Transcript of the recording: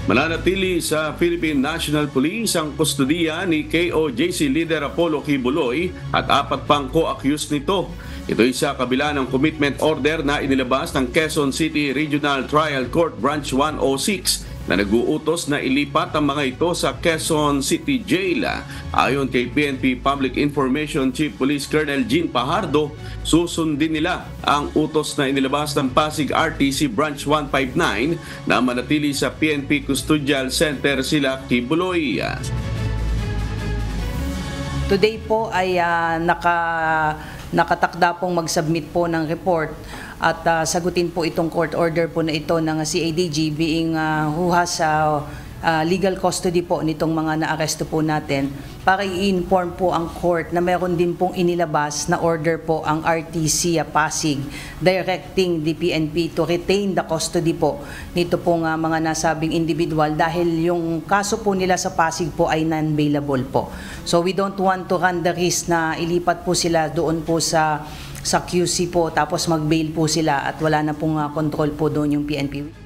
Mananatili sa Philippine National Police ang kustudiya ni KOJC leader Apollo Kibuloy at 4 pang co-accused nito. Ito'y sa kabila ng commitment order na inilabas ng Quezon City Regional Trial Court Branch 106 na nag-uutos na ilipat ang mga ito sa Quezon City Jail. Ayon kay PNP Public Information Chief Police Colonel Jean Pajardo, susundin nila ang utos na inilabas ng Pasig RTC Branch 159 na manatili sa PNP Custodial Center sila Kibuloy. Today po ay nakatakda pong mag-submit po ng report at sagutin po itong court order po na ito ng CADG being who has legal custody po nitong mga naaresto po natin para i-inform po ang court na meron din pong inilabas na order po ang RTC Pasig directing the PNP to retain the custody po nito pong mga nasabing individual dahil yung kaso po nila sa Pasig po ay non-bailable po. So we don't want to run the risk na ilipat po sila doon po sa QC po tapos mag-bail po sila at wala na pong control po doon yung PNP.